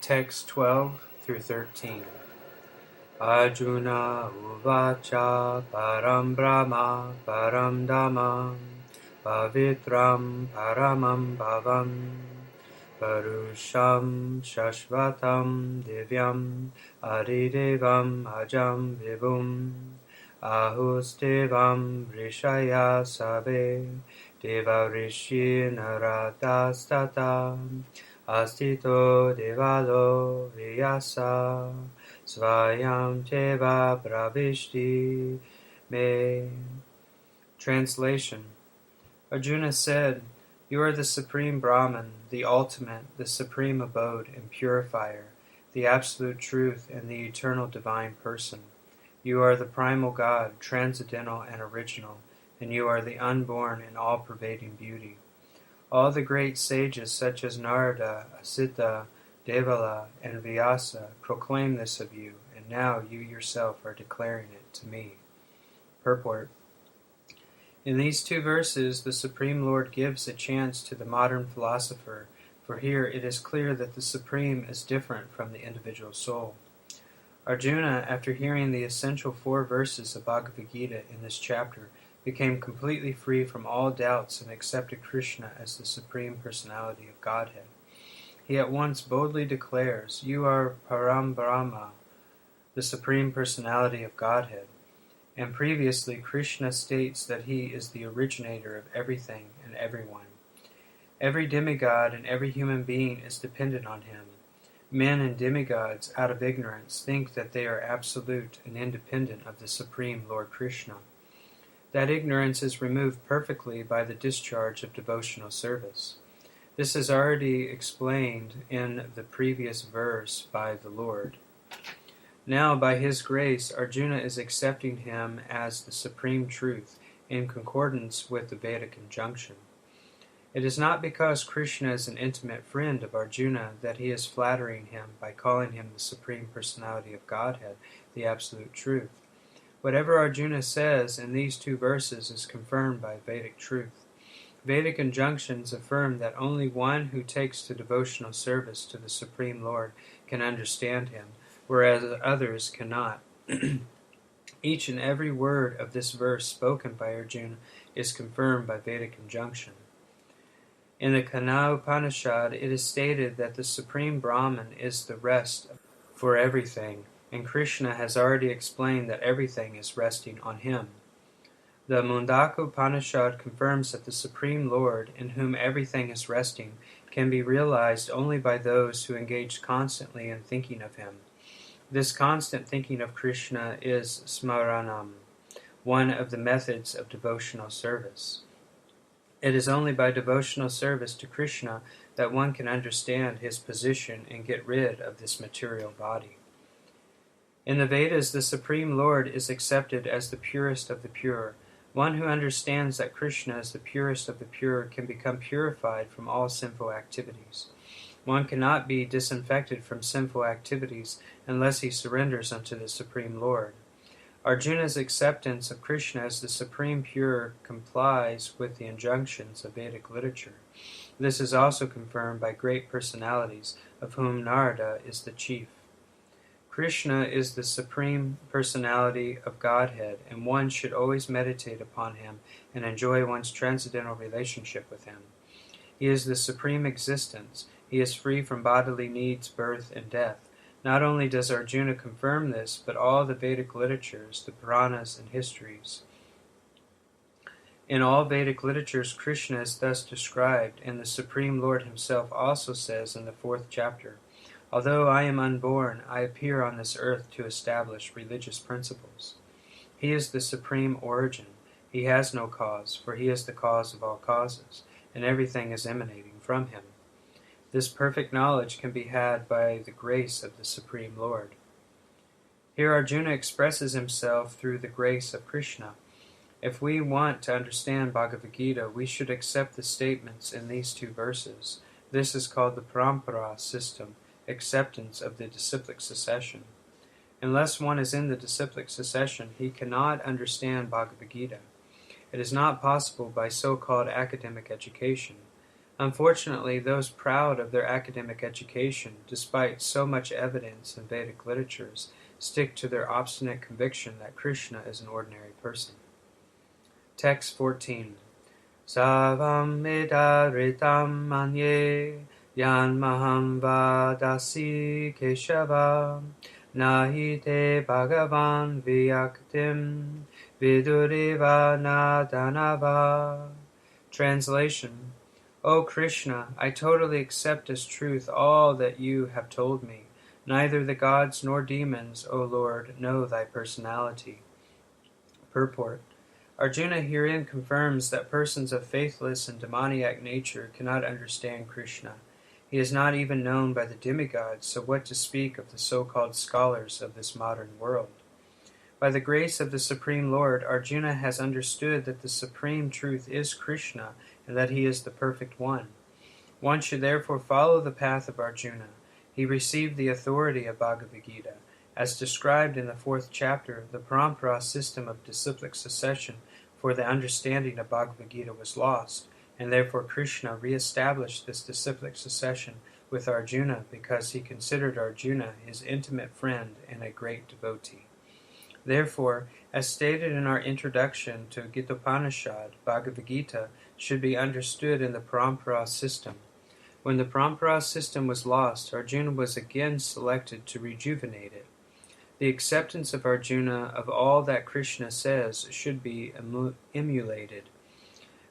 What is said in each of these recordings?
Text 12 through 13. Arjuna uvacha param brahma param dhammam pavitram paramam bhavam parusham shashvatam divyam adidevam ajam vibhum ahustevam rishaya sabe devarishi naradastatam astito devalo vyasa Svayam Teva Pravishti Me. Translation. Arjuna said, "You are the Supreme Brahman, the ultimate, the supreme abode and purifier, the absolute truth and the eternal divine person. You are the primal God, transcendental and original, and you are the unborn and all-pervading beauty. All the great sages such as Narada, Asita, Devala, and Vyasa proclaim this of you, and now you yourself are declaring it to me." Purport. In these two verses, the Supreme Lord gives a chance to the modern philosopher, for here it is clear that the Supreme is different from the individual soul. Arjuna, after hearing the essential 4 verses of Bhagavad Gita in this chapter, became completely free from all doubts and accepted Krishna as the Supreme Personality of Godhead. He at once boldly declares, "You are Param Brahma, the Supreme Personality of Godhead." And previously, Krishna states that he is the originator of everything and everyone. Every demigod and every human being is dependent on him. Men and demigods, out of ignorance, think that they are absolute and independent of the Supreme Lord Krishna. That ignorance is removed perfectly by the discharge of devotional service. This is already explained in the previous verse by the Lord. Now, by his grace, Arjuna is accepting him as the supreme truth in concordance with the Vedic injunction. It is not because Krishna is an intimate friend of Arjuna that he is flattering him by calling him the Supreme Personality of Godhead, the Absolute Truth. Whatever Arjuna says in these 2 verses is confirmed by Vedic truth. Vedic injunctions affirm that only one who takes to devotional service to the Supreme Lord can understand him, whereas others cannot. Each and every word of this verse spoken by Arjuna is confirmed by Vedic injunction. In the Kana Upanishad, it is stated that the Supreme Brahman is the rest for everything, and Krishna has already explained that everything is resting on him. The Mundaka Upanishad confirms that the Supreme Lord, in whom everything is resting, can be realized only by those who engage constantly in thinking of him. This constant thinking of Krishna is smaranam, one of the methods of devotional service. It is only by devotional service to Krishna that one can understand his position and get rid of this material body. In the Vedas, the Supreme Lord is accepted as the purest of the pure. One who understands that Krishna is the purest of the pure can become purified from all sinful activities. One cannot be disinfected from sinful activities unless he surrenders unto the Supreme Lord. Arjuna's acceptance of Krishna as the Supreme Pure complies with the injunctions of Vedic literature. This is also confirmed by great personalities, of whom Narada is the chief. Krishna is the Supreme Personality of Godhead, and one should always meditate upon him and enjoy one's transcendental relationship with him. He is the Supreme Existence. He is free from bodily needs, birth, and death. Not only does Arjuna confirm this, but all the Vedic literatures, the Puranas, and histories. In all Vedic literatures, Krishna is thus described, and the Supreme Lord himself also says in the 4th chapter, "Although I am unborn, I appear on this earth to establish religious principles." He is the supreme origin. He has no cause, for he is the cause of all causes, and everything is emanating from him. This perfect knowledge can be had by the grace of the Supreme Lord. Here Arjuna expresses himself through the grace of Krishna. If we want to understand Bhagavad Gita, we should accept the statements in these 2 verses. This is called the parampara system, acceptance of the disciplic succession. Unless one is in the disciplic succession, he cannot understand Bhagavad Gita. It is not possible by so-called academic education. Unfortunately, those proud of their academic education, despite so much evidence in Vedic literatures, stick to their obstinate conviction that Krishna is an ordinary person. Text 14. Savam edaritam manye yan maham vadasi keshava nahi te bhagavan vyaktim viduriva nadanava. Translation. O Krishna, I totally accept as truth all that you have told me. Neither the gods nor demons, O Lord, know thy personality. Purport. Arjuna herein confirms that persons of faithless and demoniac nature cannot understand Krishna. He is not even known by the demigods, so what to speak of the so-called scholars of this modern world? By the grace of the Supreme Lord, Arjuna has understood that the supreme truth is Krishna and that he is the perfect one. One should therefore follow the path of Arjuna. He received the authority of Bhagavad Gita. As described in the 4th chapter, the parampara system of disciplic succession for the understanding of Bhagavad Gita was lost, and therefore Krishna re-established this disciplic succession with Arjuna because he considered Arjuna his intimate friend and a great devotee. Therefore, as stated in our introduction to Gitopanishad, Bhagavad Gita should be understood in the parampara system. When the parampara system was lost, Arjuna was again selected to rejuvenate it. The acceptance of Arjuna of all that Krishna says should be emulated.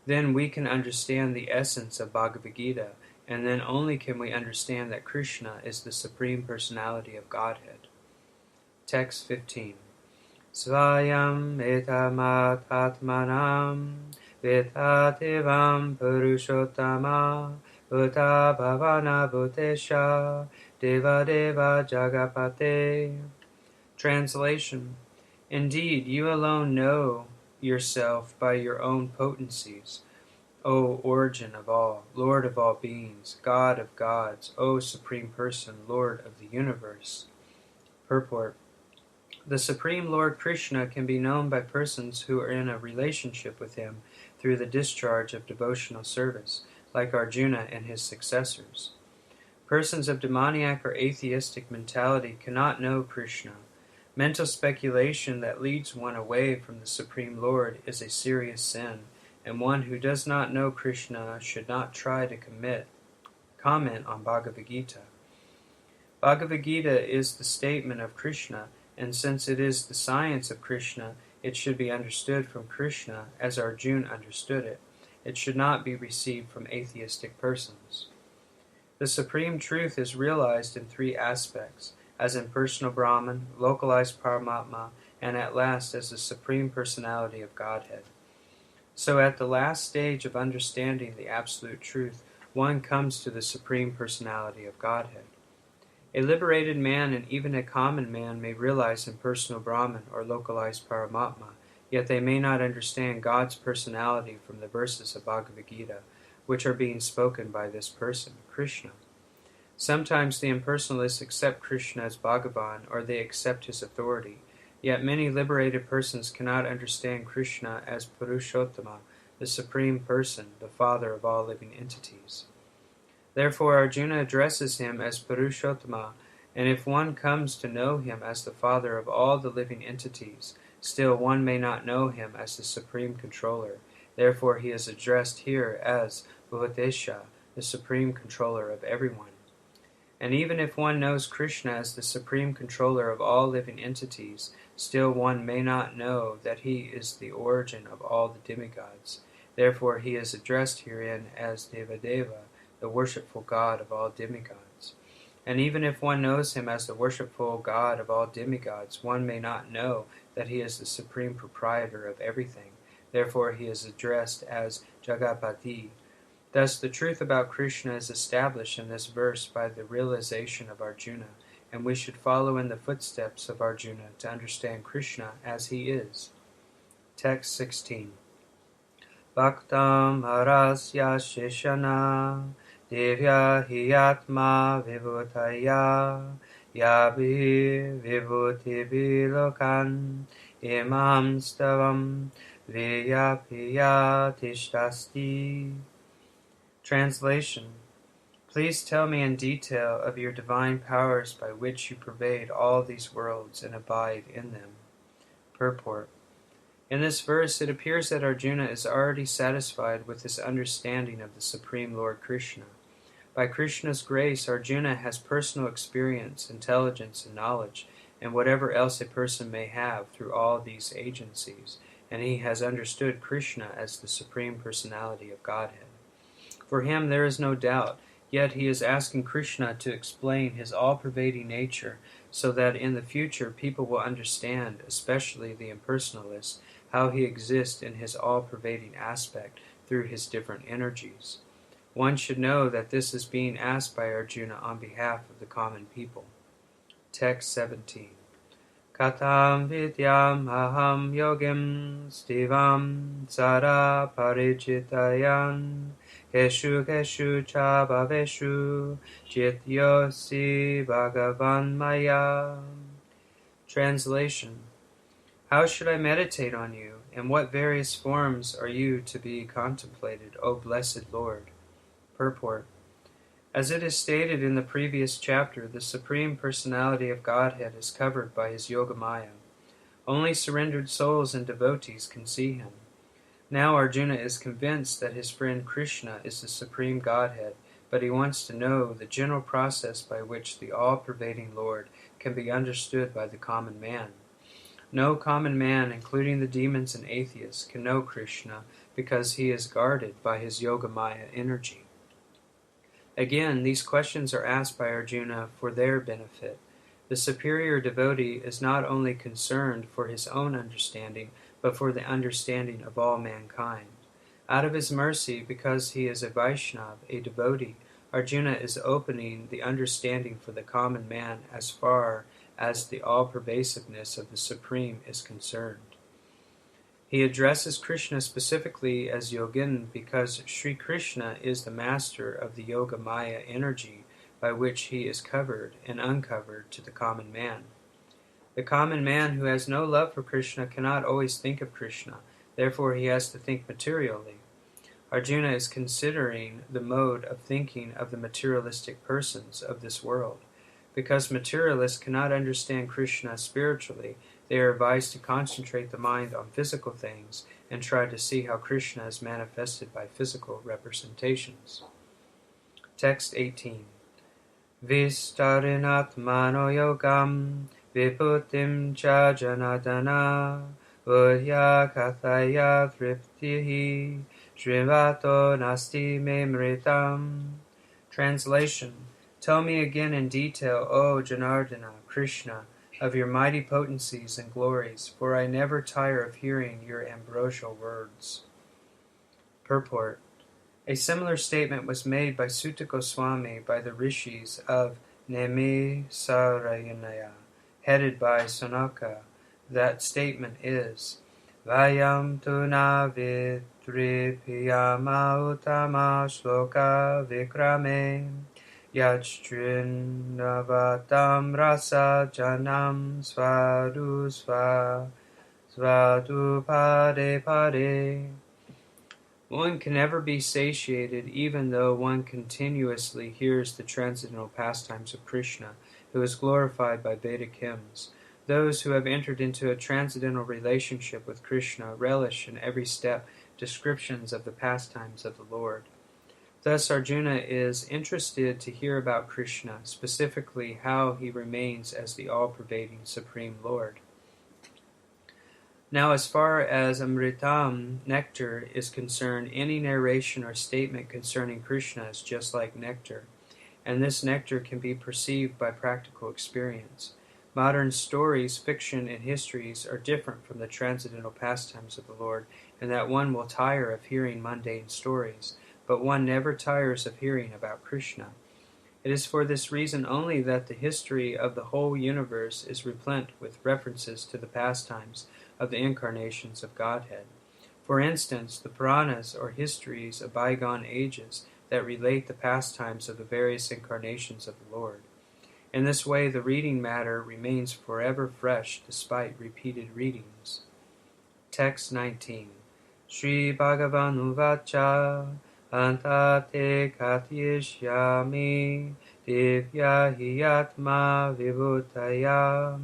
Then we can understand the essence of Bhagavad Gita, and then only can we understand that Krishna is the Supreme Personality of Godhead. Text 15. Svayam etamatatmanam vitatevam purushottama uta bhavana bhutesha deva deva jagapate. Translation. Indeed, you alone know yourself by your own potencies, O origin of all, Lord of all beings, God of gods, O Supreme Person, Lord of the universe. Purport. The Supreme Lord Krishna can be known by persons who are in a relationship with him through the discharge of devotional service, like Arjuna and his successors. Persons of demoniac or atheistic mentality cannot know Krishna. Mental speculation that leads one away from the Supreme Lord is a serious sin, and one who does not know Krishna should not try to comment on Bhagavad Gita. Bhagavad Gita is the statement of Krishna, and since it is the science of Krishna, it should be understood from Krishna as Arjuna understood it. It should not be received from atheistic persons. The supreme truth is realized in 3 aspects, as impersonal Brahman, localized Paramatma, and at last as the Supreme Personality of Godhead. So at the last stage of understanding the absolute truth, one comes to the Supreme Personality of Godhead. A liberated man and even a common man may realize impersonal Brahman or localized Paramatma, yet they may not understand God's personality from the verses of Bhagavad Gita, which are being spoken by this person, Krishna. Sometimes the impersonalists accept Krishna as Bhagavan, or they accept his authority, yet many liberated persons cannot understand Krishna as Purushottama, the Supreme Person, the Father of all living entities. Therefore Arjuna addresses him as Purushottama, and if one comes to know him as the Father of all the living entities, still one may not know him as the Supreme Controller. Therefore he is addressed here as Bhutesha, the Supreme Controller of everyone. And even if one knows Krishna as the Supreme Controller of all living entities, still one may not know that he is the origin of all the demigods. Therefore he is addressed herein as Devadeva, the worshipful God of all demigods. And even if one knows him as the worshipful God of all demigods, one may not know that he is the supreme proprietor of everything. Therefore he is addressed as Jagapati. Thus the truth about Krishna is established in this verse by the realization of Arjuna, and we should follow in the footsteps of Arjuna to understand Krishna as he is. Text 16. Bhaktam harasya sheshana Devya hiyatma vibhutaya Yabhi vibhuti lokan Imam stavam Vyapiya tishtasti. Translation. Please tell me in detail of your divine powers by which you pervade all these worlds and abide in them. Purport. In this verse, it appears that Arjuna is already satisfied with his understanding of the Supreme Lord Krishna. By Krishna's grace, Arjuna has personal experience, intelligence, and knowledge, and whatever else a person may have through all these agencies, and he has understood Krishna as the Supreme Personality of Godhead. For him there is no doubt, yet he is asking Krishna to explain his all-pervading nature so that in the future people will understand, especially the impersonalists, how he exists in his all-pervading aspect through his different energies. One should know that this is being asked by Arjuna on behalf of the common people. Text 17. Katam vidyam aham yogim stivam sada parichitayan keshu keshu cha bhaveshu jityosi bhagavan maya. Translation. How should I meditate on you? In what various forms are you to be contemplated, O blessed Lord? Purport. As it is stated in the previous chapter, the Supreme Personality of Godhead is covered by his Yogamaya. Only surrendered souls and devotees can see him. Now Arjuna is convinced that his friend Krishna is the Supreme Godhead, but he wants to know the general process by which the all-pervading Lord can be understood by the common man. No common man, including the demons and atheists, can know Krishna because he is guarded by his Yogamaya energy. Again, these questions are asked by Arjuna for their benefit. The superior devotee is not only concerned for his own understanding, but for the understanding of all mankind. Out of his mercy, because he is a Vaishnava, a devotee, Arjuna is opening the understanding for the common man as far as the all-pervasiveness of the Supreme is concerned. He addresses Krishna specifically as Yogin because Sri Krishna is the master of the Yoga Maya energy by which he is covered and uncovered to the common man. The common man who has no love for Krishna cannot always think of Krishna, therefore he has to think materially. Arjuna is considering the mode of thinking of the materialistic persons of this world. Because materialists cannot understand Krishna spiritually, they are advised to concentrate the mind on physical things and try to see how Krishna is manifested by physical representations. Text 18. Vistarinatmano yogam viputim cha janadana udya kathaya thriptihi srivato nasti me mritam. Translation. Tell me again in detail, O Janardana, Krishna, of your mighty potencies and glories, for I never tire of hearing your ambrosial words. Purport. A similar statement was made by Sutta Goswami by the rishis of Nemi Sarayanaya, headed by Sonaka. That statement is, Vayam tu na vitripiyama utama shloka vikrame Yachtrinn navatam rasa janam svadu pade pade. One can never be satiated even though one continuously hears the transcendental pastimes of Krishna, who is glorified by Vedic hymns. Those who have entered into a transcendental relationship with Krishna relish in every step descriptions of the pastimes of the Lord. Thus Arjuna is interested to hear about Krishna, specifically how he remains as the all-pervading Supreme Lord. Now, as far as Amritam, nectar, is concerned, any narration or statement concerning Krishna is just like nectar, and this nectar can be perceived by practical experience. Modern stories, fiction, and histories are different from the transcendental pastimes of the Lord, in that one will tire of hearing mundane stories, but one never tires of hearing about Krishna. It is for this reason only that the history of the whole universe is replete with references to the pastimes of the incarnations of Godhead. For instance, the Puranas, or histories of bygone ages, that relate the pastimes of the various incarnations of the Lord. In this way, the reading matter remains forever fresh despite repeated readings. Text 19. Sri Bhagavan Uvacha Antate katyishyami divya hiyatma vibhutaya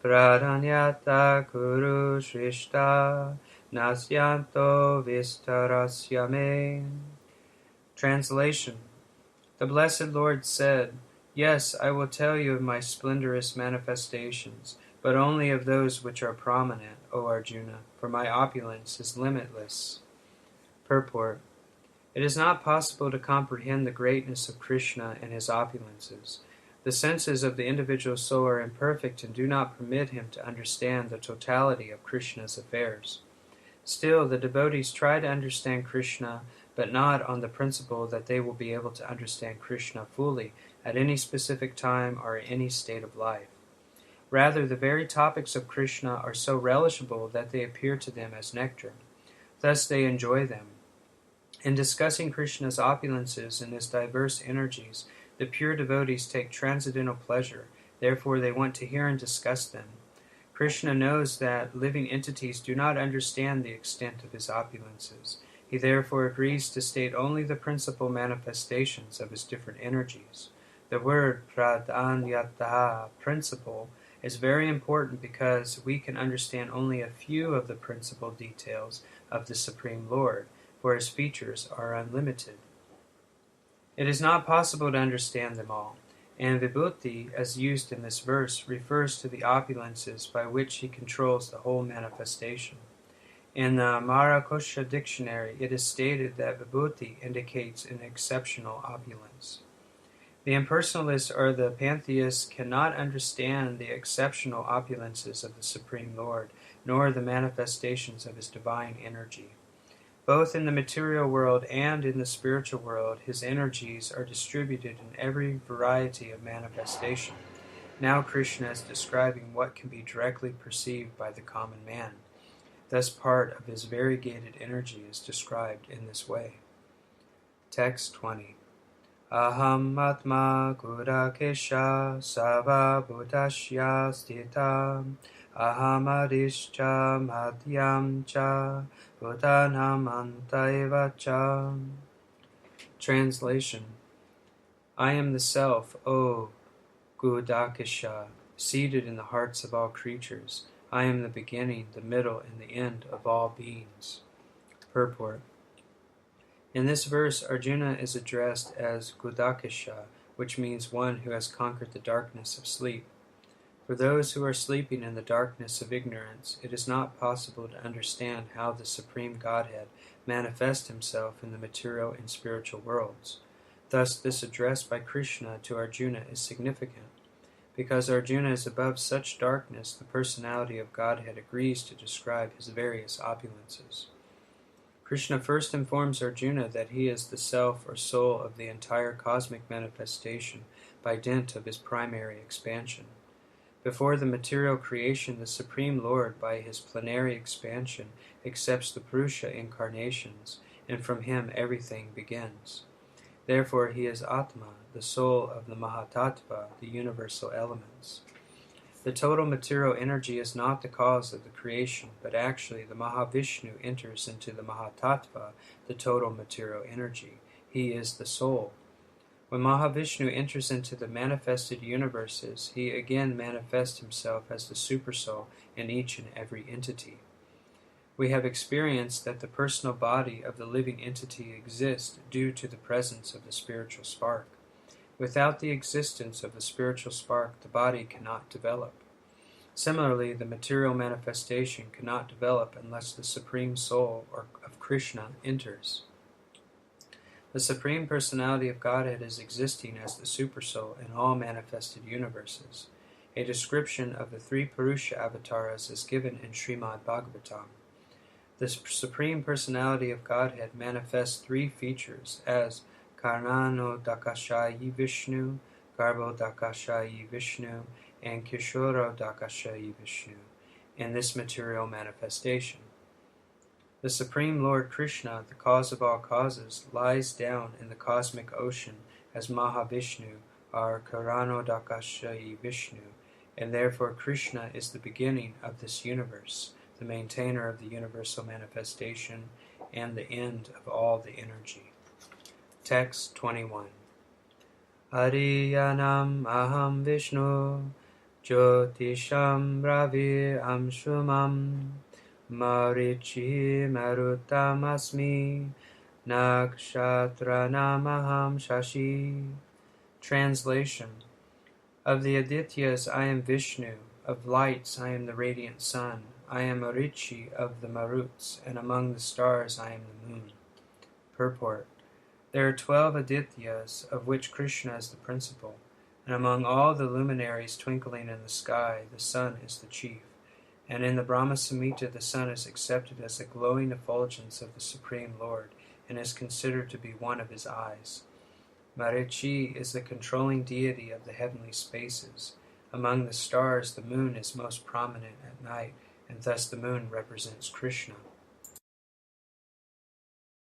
pradanyata kuru shrishta nasyanto vistarasyame. Translation. The Blessed Lord said, "Yes, I will tell you of my splendorous manifestations, but only of those which are prominent, O Arjuna, for my opulence is limitless." Purport. It is not possible to comprehend the greatness of Krishna and his opulences. The senses of the individual soul are imperfect and do not permit him to understand the totality of Krishna's affairs. Still, the devotees try to understand Krishna, but not on the principle that they will be able to understand Krishna fully at any specific time or any state of life. Rather, the very topics of Krishna are so relishable that they appear to them as nectar. Thus they enjoy them. In discussing Krishna's opulences and his diverse energies, the pure devotees take transcendental pleasure, therefore they want to hear and discuss them. Krishna knows that living entities do not understand the extent of his opulences. He therefore agrees to state only the principal manifestations of his different energies. The word pradanyata, principle, is very important because we can understand only a few of the principal details of the Supreme Lord, for his features are unlimited. It is not possible to understand them all, and vibhuti, as used in this verse, refers to the opulences by which he controls the whole manifestation. In the Marakosha dictionary, it is stated that vibhuti indicates an exceptional opulence. The impersonalists or the pantheists cannot understand the exceptional opulences of the Supreme Lord, nor the manifestations of his divine energy. Both in the material world and in the spiritual world, his energies are distributed in every variety of manifestation. Now Krishna is describing what can be directly perceived by the common man. Thus part of his variegated energy is described in this way. Text 20. Aham atma gudakesha sava bhutasya sthitam aham adishcha madhyam cha bhutanam antaiva cha. Translation. I am the Self, O Gudakesha, seated in the hearts of all creatures. I am the beginning, the middle, and the end of all beings. Purport. In this verse, Arjuna is addressed as Gudakesha, which means one who has conquered the darkness of sleep. For those who are sleeping in the darkness of ignorance, it is not possible to understand how the Supreme Godhead manifests himself in the material and spiritual worlds. Thus, this address by Krishna to Arjuna is significant. Because Arjuna is above such darkness, the personality of Godhead agrees to describe his various opulences. Krishna first informs Arjuna that he is the self or soul of the entire cosmic manifestation by dint of his primary expansion. Before the material creation, the Supreme Lord, by his plenary expansion, accepts the Purusha incarnations, and from him everything begins. Therefore he is Atma, the soul of the Mahatattva, the universal elements. The total material energy is not the cause of the creation, but actually the Mahavishnu enters into the Mahatattva, the total material energy. He is the soul. When Mahavishnu enters into the manifested universes, he again manifests himself as the Supersoul in each and every entity. We have experienced that the personal body of the living entity exists due to the presence of the spiritual spark. Without the existence of the spiritual spark, the body cannot develop. Similarly, the material manifestation cannot develop unless the Supreme Soul of Krishna enters. The Supreme Personality of Godhead is existing as the Supersoul in all manifested universes. A description of the three Purusha avatars is given in Srimad Bhagavatam. The Supreme Personality of Godhead manifests three features as Karnano Dakashayi Vishnu, Garbo Dakashayi Vishnu, and Kishoro Dakashayi Vishnu in this material manifestation. The Supreme Lord Krishna, the cause of all causes, lies down in the cosmic ocean as Mahavishnu, or Karano Dakashayi Vishnu, and therefore Krishna is the beginning of this universe, the maintainer of the universal manifestation, and the end of all the energy. Text 21. Ariyanam aham Vishnu Jyotisham Ravi Amshumam Marichi Marutam Asmi Nakshatra Namaham Shashi. Translation. Of the Adityas I am Vishnu, of lights I am the radiant sun, I am Marichi of the Maruts, and among the stars I am the moon. Purport. There are 12 Adityas, of which Krishna is the principal, and among all the luminaries twinkling in the sky, the sun is the chief. And in the Brahma Samhita, the sun is accepted as the glowing effulgence of the Supreme Lord, and is considered to be one of his eyes. Marichi is the controlling deity of the heavenly spaces. Among the stars, the moon is most prominent at night, and thus the moon represents Krishna.